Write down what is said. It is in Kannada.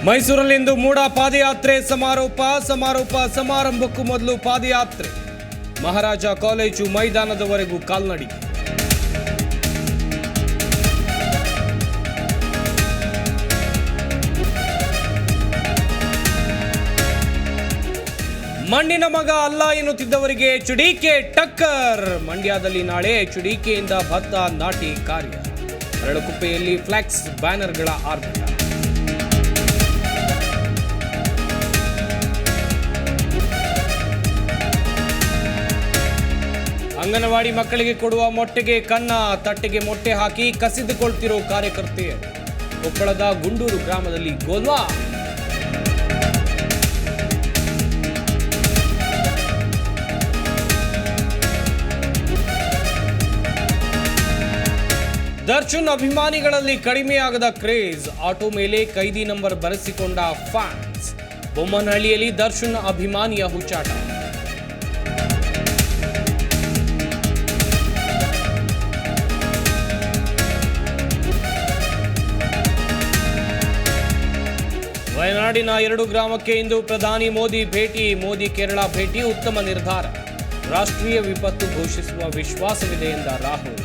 ಮೈಸೂರಲ್ಲಿಂದು ಮೂಡ ಪಾದಯಾತ್ರೆ ಸಮಾರಂಭಕ್ಕೂ ಮೊದಲು ಪಾದಯಾತ್ರೆ ಮಹಾರಾಜ ಕಾಲೇಜು ಮೈದಾನದವರೆಗೂ ಕಾಲ್ನಡಿಗೆ. ಮಣ್ಣಿನ ಮಗ ಅಲ್ಲ ಎನ್ನುತ್ತಿದ್ದವರಿಗೆ ಎಚ್ಡಿಕೆ ಟಕ್ಕರ್. ಮಂಡ್ಯದಲ್ಲಿ ನಾಳೆ ಎಚ್ಡಿಕೆಯಿಂದ ಭತ್ತ ನಾಟಿ ಕಾರ್ಯ. ಅರಳಕುಪ್ಪೆಯಲ್ಲಿ ಫ್ಲೆಕ್ಸ್ ಬ್ಯಾನರ್ಗಳ ಆರ್ಭಟ. ಅಂಗನವಾಡಿ ಮಕ್ಕಳಿಗೆ ಕೊಡುವ ಮೊಟ್ಟೆಗೆ ಕನ್ನ, ತಟ್ಟೆಗೆ ಮೊಟ್ಟೆ ಹಾಕಿ ಕಸಿದುಕೊಳ್ತಿರೋ ಕಾರ್ಯಕರ್ತೆಯರು. ಕೊಪ್ಪಳದ ಗುಂಡೂರು ಗ್ರಾಮದಲ್ಲಿ ಗೋಲ್ವಾ. ದರ್ಶನ್ ಅಭಿಮಾನಿಗಳಲ್ಲಿ ಕಡಿಮೆಯಾಗದ ಕ್ರೇಜ್. ಆಟೋ ಮೇಲೆ ಕೈದಿ ನಂಬರ್ ಬರೆಸಿಕೊಂಡ ಫ್ಯಾನ್ಸ್. ಬೊಮ್ಮನಹಳ್ಳಿಯಲ್ಲಿ ದರ್ಶನ್ ಅಭಿಮಾನಿಯ ಹುಚ್ಚಾಟ. ವಯನಾಡಿನ 2 ಗ್ರಾಮಕ್ಕೆ ಇಂದು ಪ್ರಧಾನಿ ಮೋದಿ ಭೇಟಿ. ಮೋದಿ ಕೇರಳ ಭೇಟಿ ಉತ್ತಮ ನಿರ್ಧಾರ. ರಾಷ್ಟ್ರೀಯ ವಿಪತ್ತು ಘೋಷಿಸುವ ವಿಶ್ವಾಸವಿದೆ ಎಂದ ರಾಹುಲ್.